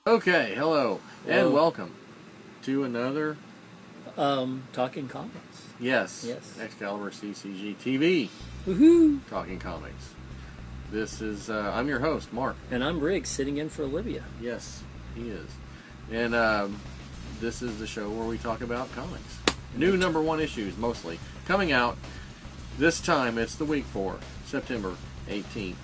Okay, hello, and welcome to another... Talking Comics. Yes. Excalibur CCG TV. Woohoo! Talking Comics. This is, I'm your host, Mark. And I'm Riggs, sitting in for Olivia. Yes, he is. And this is the show where we talk about comics. New #1 issues, mostly. Coming out this time, it's the week for September 18th,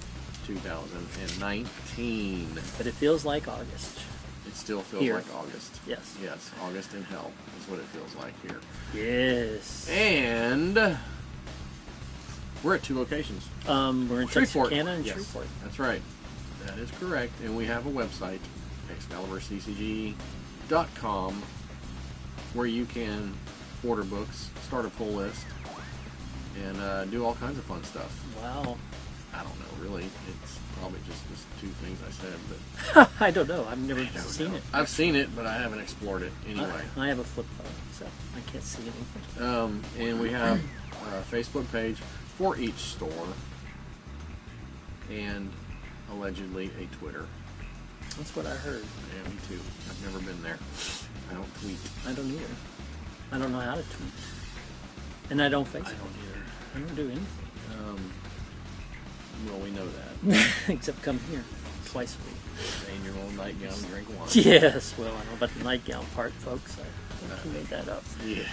2019. But it feels like August. It still feels Here. like August. Yes. Yes, August in hell is what it feels like here. Yes. And we're at two locations. We're in Texarkana and Shreveport. That's right. That is correct. And we have a website, ExcaliburCCG.com, where you can order books, start a pull list, and do all kinds of fun stuff. Wow. I don't know, really. It's probably just the two things I said, but I don't know. I've never seen it. I've seen it, but I haven't explored it anyway. I have a flip phone, so I can't see anything. And we have a Facebook page for each store, and allegedly a Twitter. That's what I heard. Yeah, me too. I've never been there. I don't tweet. I don't either. I don't know how to tweet. And I don't Facebook. I don't either. I don't do anything. Well, we know that. Except come here twice a week. Stay in your old nightgown and drink wine. Yes, well, I don't know about the nightgown part, folks. I think you made that up. Yeah.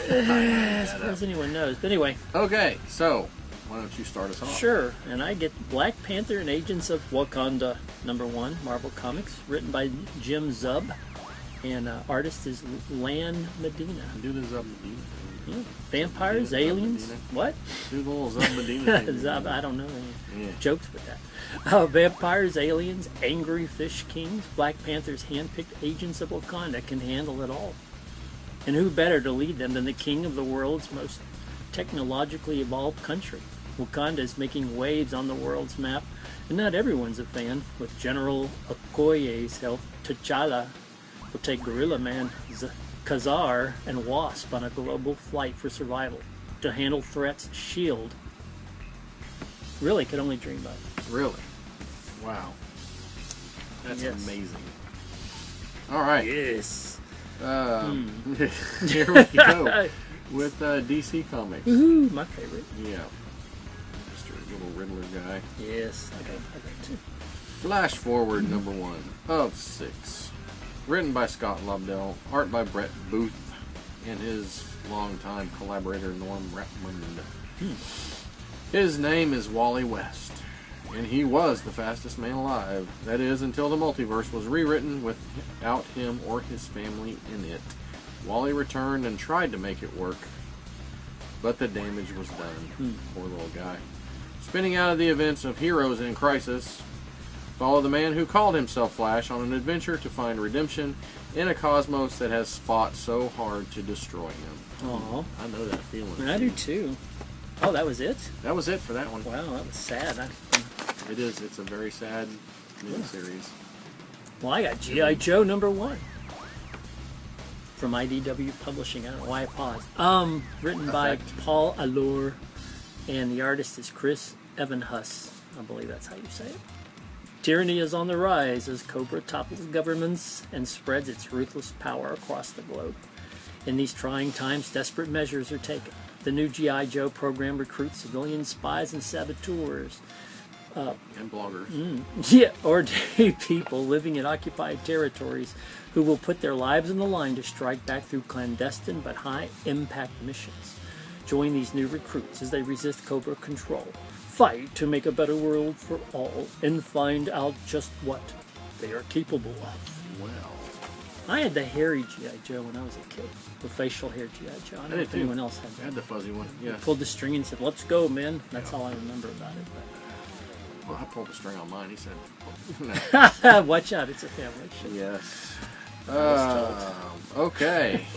As far as anyone knows. But anyway. Okay, so why don't you start us off? Sure, and I get Black Panther and Agents of Wakanda #1, Marvel Comics, written by Jim Zub, and artist is Lan Medina. Do the Zub Medina. Yeah. Vampires, aliens, what? Do the little Zub Medina thing. Zub, I don't know any jokes with that. Vampires, aliens, angry fish kings, Black Panther's hand-picked agents of Wakanda can handle it all. And who better to lead them than the king of the world's most technologically evolved country? Wakanda is making waves on the world's map, and not everyone's a fan. With General Okoye's help, T'Challa will take Gorilla Man, Khazar, and Wasp on a global flight for survival. To handle threats, S.H.I.E.L.D. really could only dream of. Really? Wow. That's Yes. amazing. All right. Yes. Here we go with DC Comics. Woohoo, my favorite. Yeah. Mr. Little Riddler guy. Yes, I got two. Flash Forward #1 of 6. Written by Scott Lobdell, art by Brett Booth, and his longtime collaborator Norm Rapmund. His name is Wally West, and he was the fastest man alive. That is, until the multiverse was rewritten without him or his family in it. Wally returned and tried to make it work, but the damage was done. Poor little guy. Spinning out of the events of Heroes in Crisis, follow the man who called himself Flash on an adventure to find redemption in a cosmos that has fought so hard to destroy him. Aw. I know that feeling. I do too. Oh, that was it? That was it for that one. Wow, that was sad. It is. It's a very sad miniseries. Well, I got G.I. Joe #1 from IDW Publishing. I don't know why I paused. Written by Paul Allure, and the artist is Chris Evanhus. I believe that's how you say it. Tyranny is on the rise as Cobra topples governments and spreads its ruthless power across the globe. In these trying times, desperate measures are taken. The new G.I. Joe program recruits civilian spies and saboteurs. And bloggers. Ordinary people living in occupied territories who will put their lives on the line to strike back through clandestine but high-impact missions. Join these new recruits as they resist Cobra control. Fight to make a better world for all, and find out just what they are capable of. Well, I had the hairy G.I. Joe when I was a kid. The facial hair G.I. Joe. I don't know if anyone else had I that. had the fuzzy one. Yeah. Pulled the string and said, "Let's go, man." That's all I remember about it. Well, I pulled the string on mine. He said, "No." But watch out, it's a family show. Yes. Okay.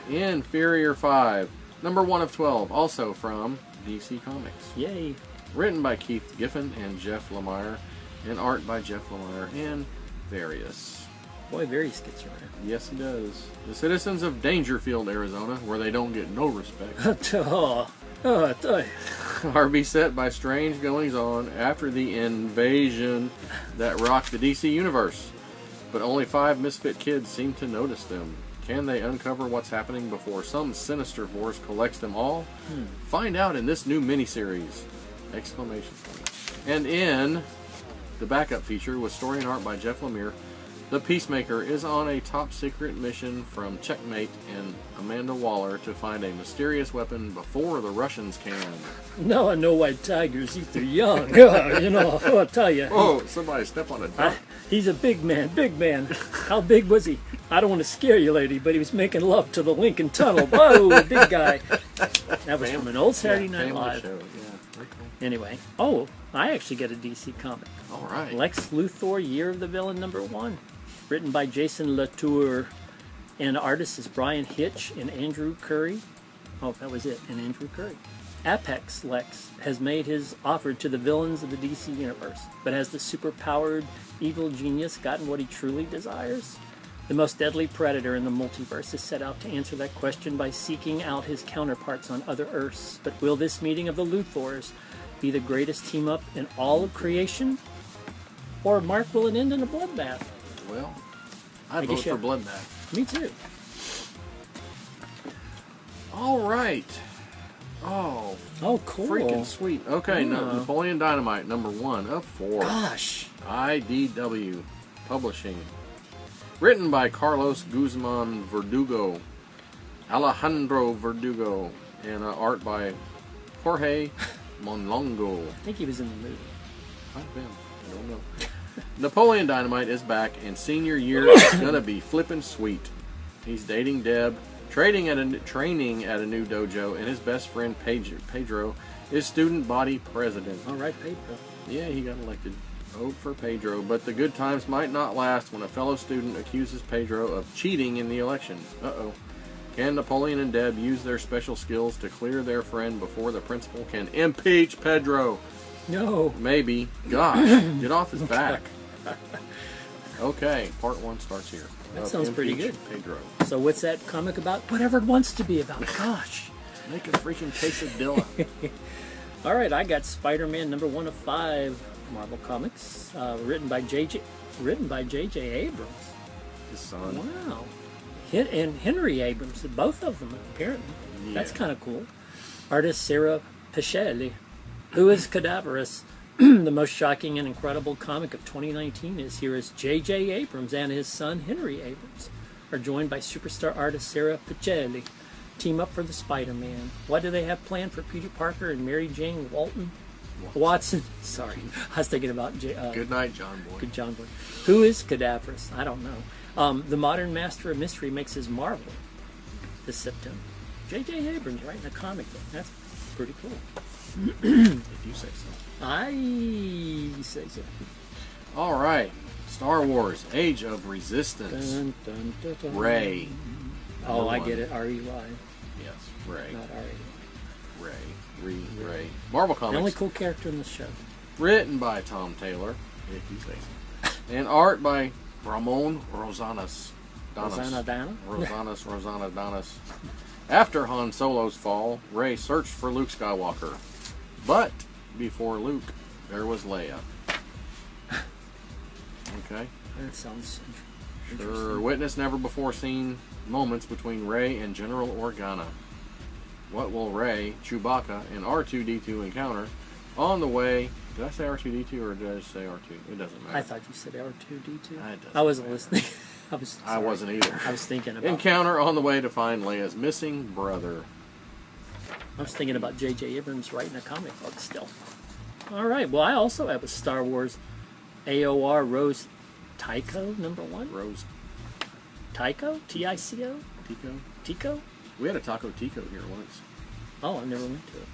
Inferior Five, #1 of 12, also from DC Comics. Yay. Written by Keith Giffen and Jeff Lemire, and art by Jeff Lemire and Various. Boy, Various gets around. Yes, he does. The citizens of Dangerfield, Arizona, where they don't get no respect, are beset by strange goings-on after the invasion that rocked the DC universe. but only 5 misfit kids seem to notice them. Can they uncover what's happening before some sinister force collects them all? Find out in this new miniseries! Exclamation point. And in the backup feature with story and art by Jeff Lemire, the Peacemaker is on a top-secret mission from Checkmate and Amanda Waller to find a mysterious weapon before the Russians can. No, I know why tigers eat their young. You know, I'll tell you. Oh, somebody step on a duck. He's a big man, big man. How big was he? I don't want to scare you, lady, but he was making love to the Lincoln Tunnel. Whoa, big guy. That was from an old Saturday Night Live. Show. Yeah. Okay. Anyway, I actually get a DC comic. All right. Lex Luthor, Year of the Villain #1. Written by Jason Latour, and artist is Brian Hitch and Andrew Curry. Oh, that was it, and Andrew Curry. Apex Lex has made his offer to the villains of the DC universe, but has the superpowered evil genius gotten what he truly desires? The most deadly predator in the multiverse is set out to answer that question by seeking out his counterparts on other Earths. But will this meeting of the Luthors be the greatest team-up in all of creation? Or, Mark, will it end in a bloodbath? Well, I vote for Bloodbath. Me too. All right. Oh, cool. Freaking sweet. Okay, no, Napoleon Dynamite, #1 of 4. Gosh. IDW Publishing. Written by Carlos Guzman Verdugo, Alejandro Verdugo, and art by Jorge Monlongo. I think he was in the movie. I don't know. Napoleon Dynamite is back, and senior year is gonna be flippin' sweet. He's dating Deb, training at a new dojo, and his best friend Pedro is student body president. All right, Pedro. Yeah, he got elected. Vote for Pedro, but the good times might not last when a fellow student accuses Pedro of cheating in the election. Uh-oh. Can Napoleon and Deb use their special skills to clear their friend before the principal can impeach Pedro? No. Maybe. Gosh, get off his back. Okay, part 1 starts here. That sounds pretty good. Pedro. So what's that comic about? Whatever it wants to be about. Gosh. Make a freaking quesadilla. All right, I got Spider-Man #1 of 5, Marvel Comics, written by J.J. Abrams. His son. Wow. And Henry Abrams, both of them apparently. Yeah. That's kind of cool. Artist Sarah Pichelli, who is Cadaverous. The most shocking and incredible comic of 2019 is here as J.J. Abrams and his son Henry Abrams are joined by superstar artist Sarah Pichelli. Team up for the Spider-Man. What do they have planned for Peter Parker and Mary Jane Watson? Sorry, I was thinking about Good night, John Boy. Good John Boy. Who is Cadaverous? I don't know. The modern master of mystery makes his marvel this September. J.J. Abrams writing a comic book. That's pretty cool. If you say so. I say so. All right. Star Wars, Age of Resistance. Dun, dun, dun, dun. Ray. Oh, I get it. R-E-Y. Yes, Ray. Not R-E-Y. Ray. Marvel Comics. The only cool character in the show. Written by Tom Taylor, if you say so. And art by Ramon Rosanas. Rosanna Donis. After Han Solo's fall, Ray searched for Luke Skywalker. But before Luke, there was Leia. Okay. That sounds interesting. Sure. Witness never before seen moments between Ray and General Organa. What will Ray, Chewbacca, and R2-D2 encounter on the way? Did I say R2-D2 or did I just say R2? It doesn't matter. I thought you said R2-D2. I wasn't listening. I wasn't either. I was thinking about encounter on the way to find Leia's missing brother. I was thinking about J.J. Abrams writing a comic book still. All right. Well, I also have a Star Wars AOR Rose Tycho #1. Rose. Tycho? T-I-C-O? Tico? We had a Taco Tico here once. Oh, I never went to it.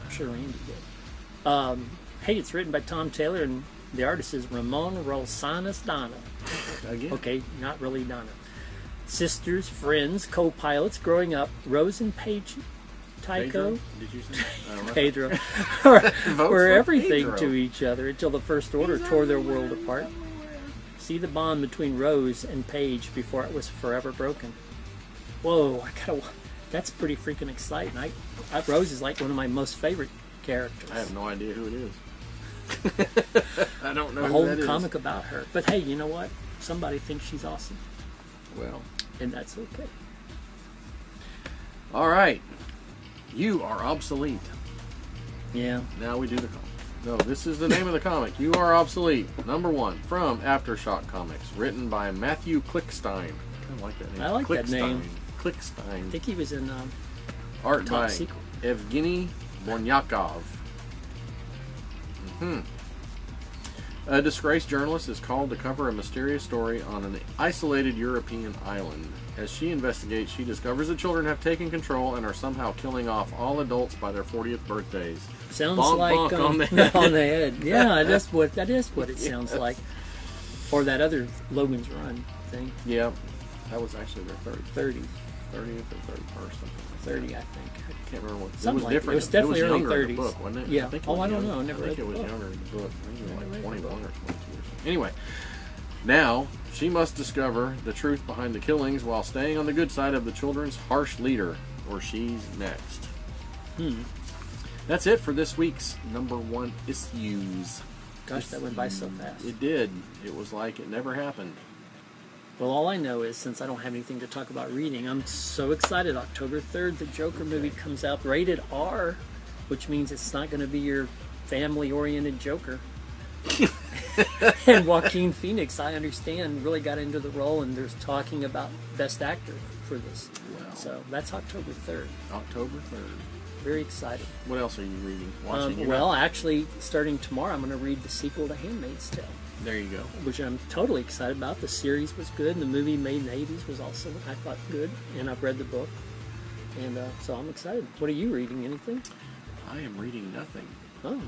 I'm sure Randy did. Hey, it's written by Tom Taylor, and the artist is Ramon Rosanas Donna. Again? Okay, not really Donna. Sisters, friends, co-pilots growing up, Rose and Paige Tycho, Did you say? Pedro, were everything Pedro to each other until the First Order tore their world apart. See the bond between Rose and Paige before it was forever broken. Whoa, that's pretty freaking exciting. Rose is like one of my most favorite characters. I have no idea who it is. I don't know a who whole that is. comic about her. But hey, you know what? somebody thinks she's awesome. Well, And that's okay. all right. You Are Obsolete. Yeah. Now we do the comic. No, this is the name of the comic. You Are Obsolete. #1 from Aftershock Comics, written by Matthew Klickstein. I kind of like that name. I like that name. Klickstein. I think he was in Art Top by Secret. Evgeny Bonyakov. A disgraced journalist is called to cover a mysterious story on an isolated European island. As she investigates, she discovers the children have taken control and are somehow killing off all adults by their 40th birthdays. Sounds Bonk, like bonk on the head. on the head. Yeah, that is what it sounds like. Or that other Logan's Run thing. Yep. That was actually their 30. 30th or 31st, something like 30, that. I think. I can't remember what. Something It was like different. it was definitely early younger in 30s. the book, wasn't it? Yeah. I think Oh, I don't young- know. I never read think it the was book. younger in the book. I think it was Never like read the 21 or book. 22 or something. Anyway, now she must discover the truth behind the killings while staying on the good side of the children's harsh leader, or she's next. That's it for this week's #1 issues. Gosh, that went by so fast. It did. It was like it never happened. Well, all I know is, since I don't have anything to talk about reading, I'm so excited. October 3rd, the Joker movie comes out, rated R, which means it's not going to be your family-oriented Joker. And Joaquin Phoenix, I understand, really got into the role, and there's talking about Best Actor for this. Wow. So that's October 3rd. October 3rd. Very excited. What else are you reading? Watching? Well, actually, starting tomorrow, I'm going to read the sequel to Handmaid's Tale, There you go. which I'm totally excited about. The series was good, and the movie made in the 80s was also, I thought, good, and I've read the book, and so I'm excited. What are you reading? Anything? I am reading nothing. Oh,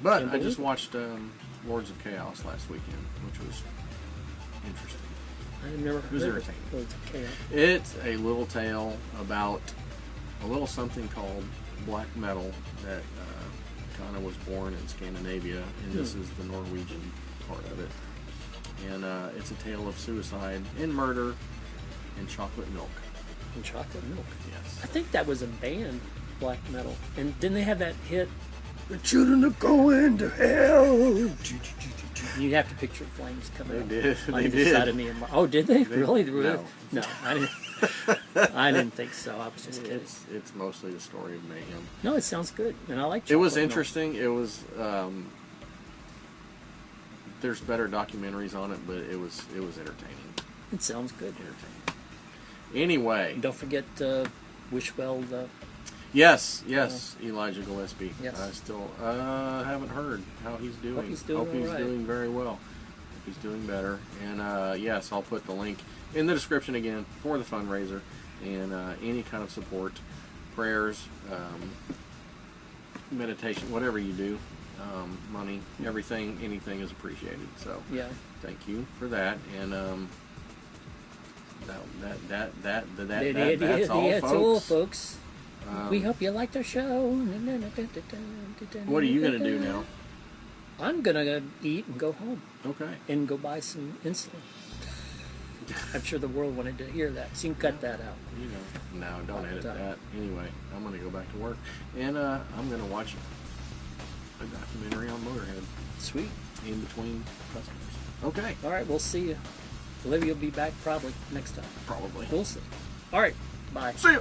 But Can't I just believe it. watched Lords of Chaos last weekend, which was interesting. I've never was heard irritating. of Lords of Chaos. It's a little tale about a little something called black metal that kind of was born in Scandinavia, and this is the Norwegian part of it. And it's a tale of suicide and murder and chocolate milk. And chocolate milk. Yes. I think that was a band, black metal. And didn't they have that hit? The children are going to hell. You have to picture flames coming They up did. on They either did. side of me. Oh, did they? Really? No. No, I didn't. I didn't think so. I was just kidding. It's mostly the story of mayhem. No, it sounds good, and I like. It was chocolate milk. interesting. It was. There's better documentaries on it, but it was entertaining. It sounds good. Entertaining. Anyway, And don't forget Wishwell. yes, Elijah Gillispie. Yes. I still haven't heard how he's doing. Hope he's doing Hope he's all right. doing very well. Hope he's doing better. And yes, I'll put the link in the description again for the fundraiser and any kind of support, prayers, meditation, whatever you do. Money, everything, anything is appreciated. So Yeah. thank you for that. And That's that's all, folks. We hope you liked our show. What are you gonna do now? I'm gonna eat and go home Okay. and go buy some insulin. I'm sure the world wanted to hear that, so you can cut that out. You know, no, don't edit Done. that. Anyway, I'm gonna go back to work, and I'm gonna watch a documentary on Motorhead Sweet. in between customers. Okay, All right, we'll see you. Olivia will be back probably next time. probably. We'll see. All right, bye. See ya.